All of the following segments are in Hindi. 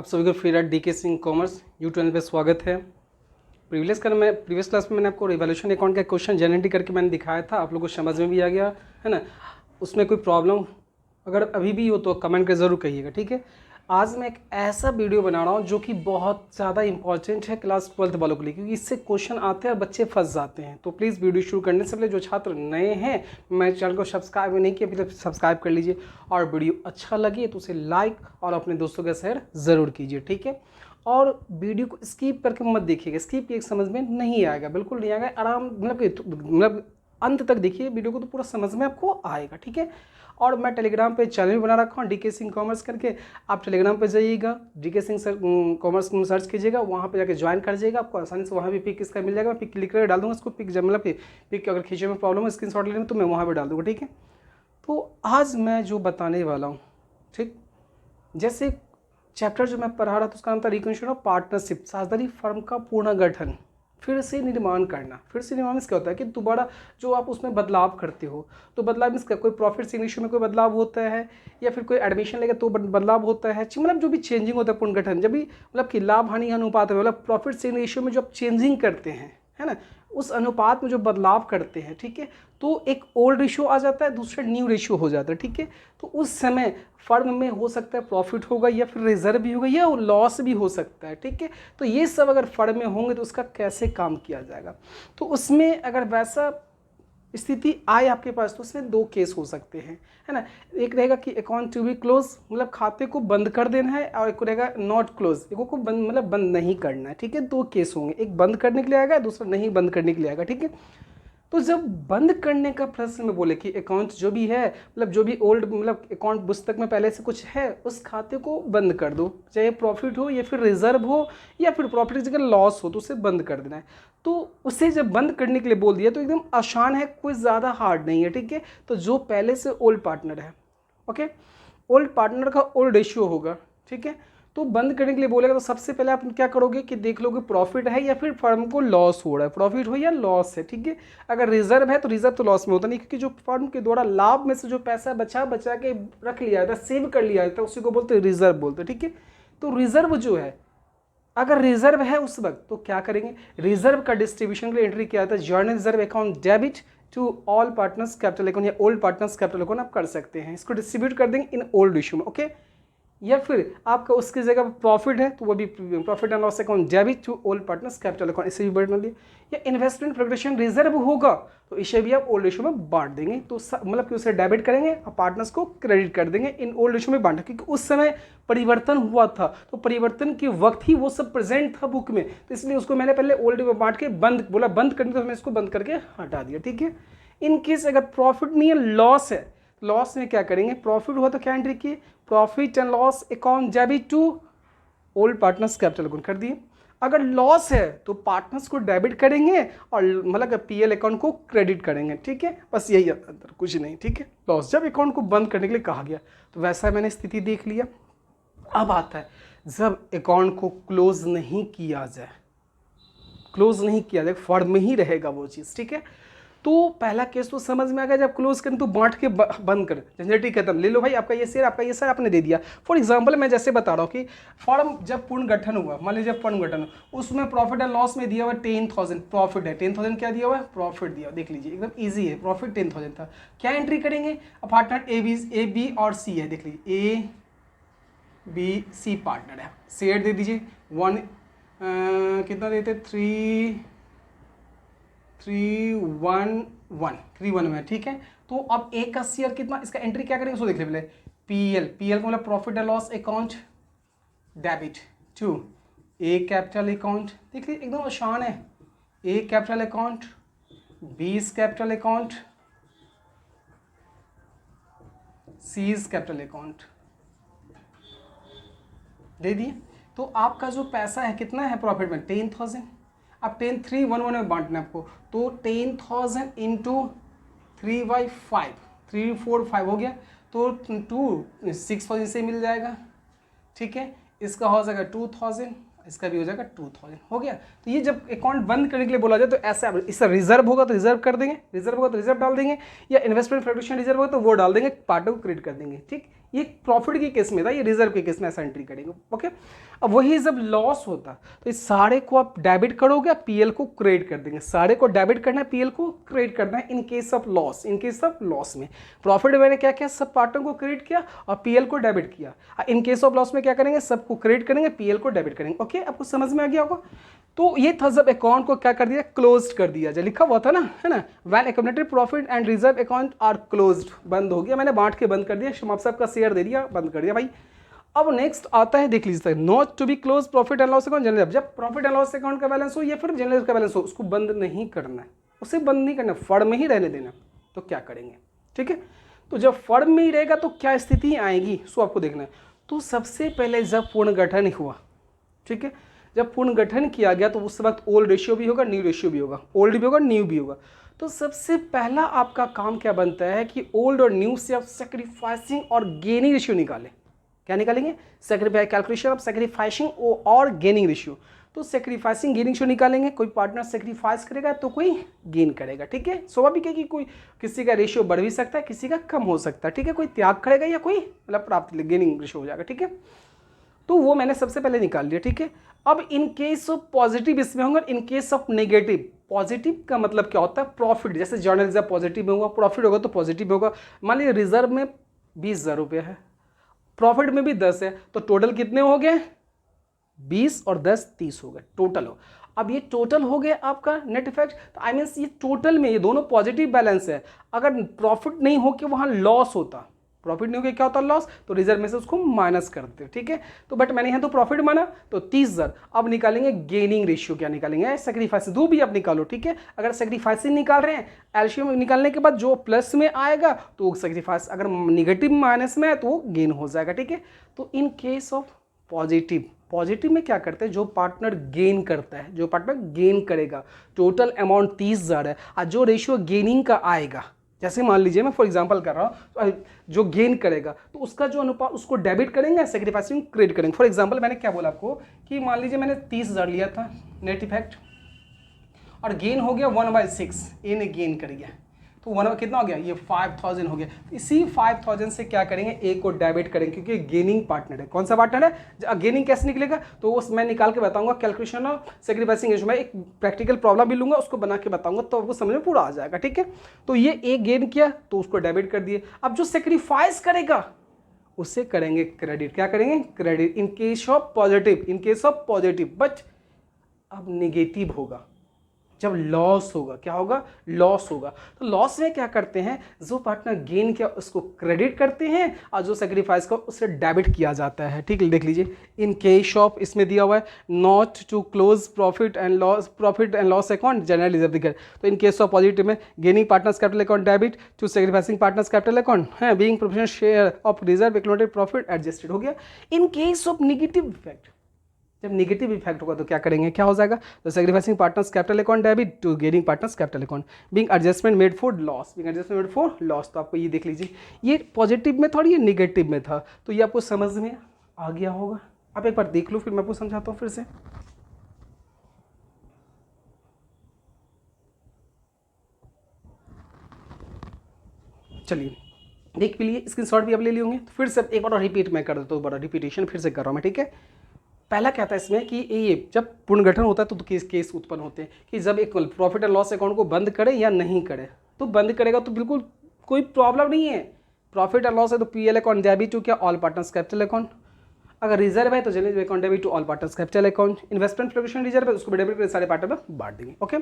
आप सभी को फिर DK Singh commerce YouTube channel पे स्वागत है। प्रीवियस क्लास में मैंने आपको रिवैल्यूएशन अकाउंट का क्वेश्चन जनरेट करके मैंने दिखाया था, आप लोगों को समझ में भी आ गया है ना। उसमें कोई प्रॉब्लम अगर अभी भी हो तो कमेंट कर ज़रूर कहिएगा, ठीक है। आज मैं एक ऐसा वीडियो बना रहा हूँ जो कि बहुत ज़्यादा इंपॉर्टेंट है क्लास 12th वालों के लिए, क्योंकि इससे क्वेश्चन आते हैं और बच्चे फंस जाते हैं। तो प्लीज़ वीडियो शुरू करने से पहले जो छात्र नए हैं, मैं चैनल को सब्सक्राइब नहीं किया अभी तक सब्सक्राइब कर लीजिए, और वीडियो अच्छा लगे तो उसे लाइक और अपने दोस्तों के शेयर ज़रूर कीजिए, ठीक है। और वीडियो को स्किप करके मत देखिएगा, स्किप एक समझ में नहीं आएगा, बिल्कुल नहीं आएगा। आराम मतलब अंत तक देखिए वीडियो को तो पूरा समझ में आपको आएगा, ठीक है। और मैं टेलीग्राम पे चैनल भी बना रखा हूँ डीके सिंह कॉमर्स करके, आप टेलीग्राम पे जाइएगा, डीके सिंह कॉमर्स सर्च कीजिएगा, वहाँ पे जाके ज्वाइन कर जाइएगा। आपको आसानी से वहाँ भी पिक इसका मिल जाएगा। पिक क्लिक करके डाल दूँगा इसको, पिक मतलब पिक अगर खींचने में प्रॉब्लम है स्क्रीनशॉट लेने में तो मैं वहाँ पर डाल दूँगा, ठीक है। तो आज मैं जो बताने वाला हूँ, ठीक, जैसे चैप्टर जो मैं पढ़ा रहा था उसका नाम था रिकन्स्ट्रक्शन ऑफ पार्टनरशिप, साझेदारी फर्म का पुनर्गठन, फिर से निर्माण करना। फिर से निर्माण में क्या होता है कि दोबारा जो आप उसमें बदलाव करते हो, तो बदलाव मीन्स क्या, कोई प्रॉफिट शेयरिंग रेशियो में कोई बदलाव होता है, या फिर कोई एडमिशन लेगा तो बदलाव होता है, मतलब जो भी चेंजिंग होता है पुनर्गठन, जब भी मतलब कि लाभ हानि अनुपात है, मतलब प्रॉफिट शेयरिंग रेशियो में जो आप चेंजिंग करते हैं, है ना, उस अनुपात में जो बदलाव करते हैं, ठीक है, तो एक ओल्ड रेशियो आ जाता है, दूसरा न्यू रेशियो हो जाता है, ठीक है। तो उस समय फर्म में हो सकता है प्रॉफिट होगा, या फिर रिजर्व भी होगा, या लॉस भी हो सकता है, ठीक है। तो ये सब अगर फर्म में होंगे तो उसका कैसे काम किया जाएगा, तो उसमें अगर वैसा स्थिति आए आपके पास तो उसमें दो केस हो सकते हैं, है ना। एक रहेगा कि अकाउंट टू बी क्लोज, मतलब खाते को बंद कर देना है, और एक रहेगा नॉट क्लोज, एक को बंद मतलब बंद नहीं करना है, ठीक है। दो केस होंगे, एक बंद करने के लिए आएगा, दूसरा नहीं बंद करने के लिए आएगा, ठीक है। तो जब बंद करने का प्रश्न में बोले कि अकाउंट जो भी है, मतलब जो भी ओल्ड मतलब अकाउंट पुस्तक में पहले से कुछ है, उस खाते को बंद कर दो, चाहे प्रॉफिट हो या फिर रिजर्व हो या फिर प्रॉफिट की जगह लॉस हो, तो उसे बंद कर देना है। तो उसे जब बंद करने के लिए बोल दिया तो एकदम आसान है, कोई ज़्यादा हार्ड नहीं है, ठीक है। तो जो पहले से ओल्ड पार्टनर है, ओके, ओल्ड पार्टनर का ओल्ड रेशियो होगा, ठीक है, तो बंद करने के लिए बोलेगा तो सबसे पहले आप क्या करोगे कि देख लोगे प्रॉफिट है या फिर फर्म को लॉस हो रहा है, प्रॉफिट हो या लॉस है, ठीक है। अगर रिजर्व है तो रिजर्व तो लॉस में होता नहीं, क्योंकि जो फर्म के द्वारा लाभ में से जो पैसा बचा बचा के रख लिया जाता है, सेव कर लिया जाता है, उसी को बोलते हैं रिजर्व बोलते हैं, ठीक है। तो रिजर्व जो है, अगर रिजर्व है उस वक्त तो क्या करेंगे, रिजर्व का डिस्ट्रीब्यूशन के लिए एंट्री किया जाता है general reserve account debit to all partners capital account, या ओल्ड पार्टनर्स कैपिटल अकाउंट आप कर सकते हैं। इसको डिस्ट्रीब्यूट कर देंगे इन ओल्ड इशू में, ओके। या फिर आपका उसकी जगह प्रॉफिट है तो वो भी profit and loss account debit to old partners capital account, इसे भी बढ़ा लिया। या इन्वेस्टमेंट प्रोटेक्शन रिजर्व होगा तो इसे भी आप ओल्ड रेशियो में बांट देंगे, तो मतलब कि उसे डेबिट करेंगे और पार्टनर्स को क्रेडिट कर देंगे, इन ओल्ड रेशियो में बांटा, क्योंकि उस समय परिवर्तन हुआ था, तो परिवर्तन के वक्त ही वो सब प्रेजेंट था बुक में, तो इसलिए उसको मैंने पहले ओल्ड में बांट के बंद बोला, बंद करने तो मैं इसको बंद करके हटा दिया, ठीक है। इन केस अगर प्रॉफिट नहीं है, लॉस है, लॉस में क्या करेंगे, प्रॉफिट हुआ तो क्या एंट्री किए, profit and loss account debit to old partners capital account कर दिए। अगर लॉस है तो पार्टनर्स को डेबिट करेंगे और मतलब पीएल अकाउंट को क्रेडिट करेंगे, ठीक है। बस यही अंतर, कुछ नहीं, ठीक है। लॉस जब अकाउंट को बंद करने के लिए कहा गया तो वैसा मैंने स्थिति देख लिया। अब आता है जब अकाउंट को क्लोज नहीं किया जाए, क्लोज नहीं किया जाए, फर्म में ही रहेगा वो चीज़, ठीक है। तो पहला केस तो समझ में आ गया, जब क्लोज करें तो बांट के बंद कर, झंझट ही खत्म, ले लो भाई आपका ये शेयर, आपका ये शेयर आपने दे दिया। फॉर एग्जांपल मैं जैसे बता रहा हूँ कि फर्म जब पूर्ण गठन हुआ, मान लीजिए जब पूर्ण गठन उसमें प्रॉफिट एंड लॉस में दिया हुआ 10,000 प्रॉफिट है, 10,000 क्या दिया हुआ है, प्रॉफिट दिया, देख लीजिए एकदम ईजी है, प्रॉफिट 10,000 था। क्या एंट्री करेंगे, पार्टनर ए बी और सी है, देख लीजिए ए बी सी पार्टनर है, शेयर दे दीजिए कितना देते, 3,1 में, ठीक है। तो अब ए का शेयर कितना, इसका एंट्री क्या करेंगे उसको देख ले पहले, पीएल को मतलब profit and loss account debit to A capital account, देख लीजिए एकदम आसान है, A capital account, B capital account, C capital account दे दिए। तो आपका जो पैसा है कितना है प्रॉफिट में, 10,000। अब 10,311 में बांटना है आपको, तो 10,000 इंटू 3/5, 345 हो गया, तो 6,000 से मिल जाएगा, ठीक है। इसका हो जाएगा 2,000, इसका भी हो जाएगा 2,000, हो गया। तो ये जब अकाउंट बंद करने के लिए बोला जाए तो ऐसा, इसका रिजर्व होगा तो रिजर्व कर देंगे, रिजर्व होगा तो रिजर्व डाल देंगे, या इन्वेस्टमेंट प्रोटेक्शन रिजर्व होगा तो वो डाल देंगे, पार्टनर को क्रेडिट कर देंगे, ठीक। ये प्रॉफिट के केस में था, ये रिजर्व के केस में ऐसा एंट्री करेंगे। ओके, अब वही जब लॉस होता तो इस सारे को आप डेबिट करोगे, पीएल को क्रेडिट कर देंगे। सारे को डेबिट करना है, पीएल को क्रेडिट करना है इन case of loss. In case of loss में प्रॉफिट मैंने क्या किया, सब पार्टनर को क्रेडिट किया और पीएल को डेबिट किया। इन केस ऑफ लॉस में क्या करेंगे, सबको क्रेडिट करेंगे, पीएल को डेबिट करेंगे। ओके, आपको समझ में आ गया होगा। तो ये था जब अकाउंट को क्या कर दिया, क्लोज कर दिया, जो लिखा हुआ था ना, है ना, when accumulated profit and reserve account are closed, बंद हो गया, मैंने बांट के बंद कर दिया, आप सबका शेयर दे दिया, बंद कर दिया भाई। अब नेक्स्ट आता है, देख लीजिए, not to be close profit and loss account general. जब प्रॉफिट एंड लॉस अकाउंट का बैलेंस हो या फिर जनरल का बैलेंस हो, उसको बंद नहीं करना है, उसे बंद नहीं करना, फर्म में ही रहने देना। तो क्या करेंगे, ठीक है, तो जब फर्म में ही रहेगा तो क्या स्थिति आएगी, सो आपको देखना है। तो सबसे पहले जब पुनर्गठन हुआ, ठीक है, जब पुनर्गठन किया गया तो उस वक्त ओल्ड रेशियो भी होगा, न्यू रेशियो भी होगा, ओल्ड भी होगा, न्यू भी होगा। तो सबसे पहला आपका काम क्या बनता है कि ओल्ड और न्यू से आप सेक्रीफाइसिंग और गेनिंग रेशियो निकालें। क्या निकालेंगे, कैलकुलेशन ऑफ सेक्रीफाइसिंग और गेनिंग रेशियो। तो सेक्रीफाइसिंग गेनिंग रेशियो निकालेंगे, कोई पार्टनर सेक्रीफाइस करेगा तो कोई गेन करेगा, ठीक है। स्वाभाविक है कि कोई किसी का रेशियो बढ़ भी सकता है, किसी का कम हो सकता है, ठीक है, कोई त्याग करेगा या कोई मतलब प्राप्त गेनिंग रेशियो हो जाएगा, ठीक है। तो वो मैंने सबसे पहले निकाल लिया, ठीक है। अब इन केस ऑफ पॉजिटिव इसमें होंगे, इन केस ऑफ नेगेटिव, पॉजिटिव का मतलब क्या होता है, प्रॉफिट, जैसे जर्नल रिजर्व पॉजिटिव में होगा, प्रॉफिट होगा तो पॉजिटिव होगा। मान लीजिए रिजर्व में 20,000 रुपये है, प्रॉफिट में भी 10 है, तो टोटल कितने हो गए, 20 और 10 30 हो गए, टोटल हो। अब ये टोटल हो गया आपका नेट इफेक्ट। तो आई मीन्स ये टोटल में ये दोनों पॉजिटिव बैलेंस है। अगर प्रॉफिट नहीं हो के वहाँ लॉस होता, प्रॉफिट नहीं हो गया क्या होता, लॉस, तो रिजर्व में से उसको माइनस करते, ठीक है। तो बट मैंने यहाँ तो प्रॉफिट माना तो 30,000। अब निकालेंगे गेनिंग रेशियो, क्या निकालेंगे, सेक्रीफाइस, दो भी आप निकालो, ठीक है। अगर सेक्रीफाइसिंग निकाल रहे हैं, एलसीएम निकालने के बाद जो प्लस में आएगा तो सेक्रीफाइस, अगर निगेटिव माइनस में है तो वो गेन हो जाएगा, ठीक है। तो in case of positive, positive में क्या करते हैं, जो पार्टनर गेन करता है, जो पार्टनर गेन करेगा, टोटल अमाउंट 30,000 है, और जो रेशियो गेनिंग का आएगा, जैसे मान लीजिए मैं फॉर एग्जांपल कर रहा हूँ, जो गेन करेगा तो उसका जो अनुपात उसको डेबिट करेंगे, सेक्रीफाइसिंग क्रेडिट करेंगे। फॉर एग्जांपल मैंने क्या बोला आपको कि मान लीजिए मैंने 30,000 लिया था नेट इफेक्ट, और गेन हो गया 1/6, ए ने गेन कर गया, तो 1 कितना हो गया, ये 5,000 हो गया। इसी 5,000 से क्या करेंगे, ए को डेबिट करेंगे, क्योंकि गेनिंग पार्टनर है। कौन सा पार्टनर है, गेनिंग कैसे निकलेगा, तो वो मैं निकाल के बताऊंगा, कैलकुलेशन ऑफ सेक्रीफाइसिंग रेशियो में एक प्रैक्टिकल प्रॉब्लम भी लूंगा, उसको बना के बताऊंगा, तो आपको समझ में पूरा आ जाएगा, ठीक है। तो ये ए गेन किया तो उसको डेबिट कर दिए। अब जो सेक्रीफाइस करेगा उससे करेंगे क्रेडिट, क्या करेंगे, credit, in case of positive, in case of positive. But अब नेगेटिव होगा जब लॉस होगा, क्या होगा, लॉस होगा। तो लॉस में क्या करते हैं, जो पार्टनर गेन किया उसको क्रेडिट करते हैं, और जो सेक्रीफाइस का उससे डेबिट किया जाता है, ठीक है। देख लीजिए, इन केस ऑफ, इसमें दिया हुआ है not to close profit and loss account general reserve दिखा। तो इन केस ऑफ पॉजिटिव में gaining partners capital account debit to sacrificing partners capital account है, being proportional share of reserve accumulated profit adjusted, हो गया। In case of negative effect, जब नेगेटिव इफेक्ट होगा तो क्या करेंगे, क्या हो जाएगा, तो sacrificing partners capital account debit to gaining partners capital account, being adjustment made for loss, being adjustment made for loss. तो आपको ये देख लीजिए, ये पॉजिटिव में था और ये नेगेटिव में था, तो ये आपको समझ में आ गया होगा। आप एक बार देख लो, फिर मैं आपको समझाता हूँ फिर से। चलिए देख भी लिए, स्क्रीनशॉट भी आप ले लिए होंगे, तो फिर से एक बार रिपीट मैं कर देता हूँ, बड़ा रिपीटेशन फिर से कर रहा हूँ मैं, ठीक है। पहला क्या था इसमें कि ये जब पुनर्गठन होता है तो केस उत्पन्न होते हैं कि जब एक प्रॉफिट एंड लॉस अकाउंट को बंद करे या नहीं करे। तो बंद करेगा तो बिल्कुल कोई प्रॉब्लम नहीं है, प्रॉफिट एंड लॉस है तो पीएल अकाउंट डेबिट टू क्या, ऑल पार्टनर्स कैपिटल अकाउंट। अगर रिजर्व है तो general account debit to all partners capital account. Investment fluctuation reserve है, उसको भी डेबिट करके सारे पार्टनर में बांट देंगे, ओके।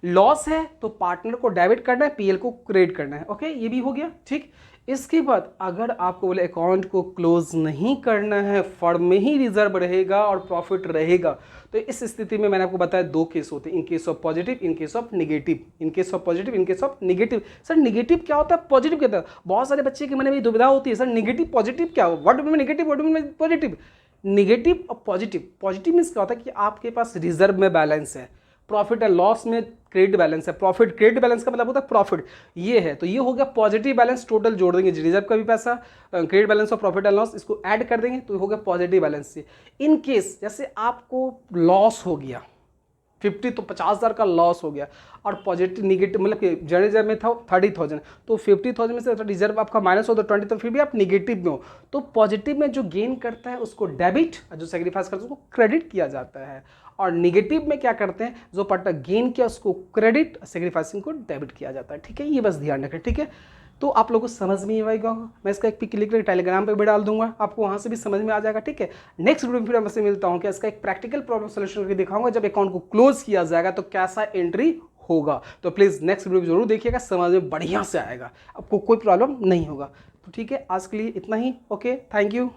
लॉस है तो पार्टनर को डेबिट करना है, पीएल को क्रेडिट करना है, ओके, ये भी हो गया, ठीक। इसके बाद अगर आपको बोले अकाउंट को क्लोज नहीं करना है, फर्म में ही रिजर्व रहेगा और प्रॉफिट रहेगा, तो इस स्थिति में मैंने आपको बताया दो केस होते हैं, इन case of positive, in case of negative, in case of positive, in case of negative. Sir negative क्या होता है, पॉजिटिव क्या होता है, बहुत सारे बच्चे के मन में दुविधा होती है, सर नेगेटिव पॉजिटिव क्या हो, what mean negative, what mean positive. Negative और पॉजिटिव, पॉजिटिव मीन्स क्या होता है कि आपके पास रिजर्व में बैलेंस है, प्रॉफिट एंड लॉस में क्रेडिट बैलेंस है। प्रॉफिट क्रेडिट बैलेंस का मतलब होता है प्रॉफिट, ये है, तो ये हो गया पॉजिटिव बैलेंस, टोटल जोड़ देंगे, रिजर्व का भी पैसा, क्रेडिट बैलेंस और प्रॉफिट एंड लॉस, इसको ऐड कर देंगे तो हो गया पॉजिटिव बैलेंस से। इन केस जैसे आपको लॉस हो गया, 50 तो 50,000 का लॉस हो गया। और पॉजिटिव निगेटिव मतलब कि जनरल रिजर्व में था 30,000, तो 50,000 में से रिजर्व आपका माइनस हो तो 20, तो फिर भी आप निगेटिव में हो। तो पॉजिटिव में जो गेन करता है उसको डेबिट, जो सेक्रीफाइस करता है उसको क्रेडिट किया जाता है। और निगेटिव में क्या करते हैं, जो पार्ट गेन किया उसको क्रेडिट, सेक्रीफाइसिंग को डेबिट किया जाता है। ठीक है, ये बस ध्यान रखें। ठीक है, तो आप लोगों को समझ में आएगा। मैं इसका एक पिक लिख कर टेलीग्राम पे भी डाल दूंगा, आपको वहाँ से भी समझ में आ जाएगा। ठीक है, नेक्स्ट वीडियो में फिर मैं मिलता हूँ कि इसका एक प्रैक्टिकल प्रॉब्लम सोल्यूशन करके दिखाऊंगा, जब अकाउंट को क्लोज किया जाएगा तो कैसा एंट्री होगा। तो प्लीज़ नेक्स्ट वीडियो जरूर देखिएगा, समझ में बढ़िया से आएगा, आपको कोई प्रॉब्लम नहीं होगा। तो ठीक है, आज के लिए इतना ही। Okay, thank you.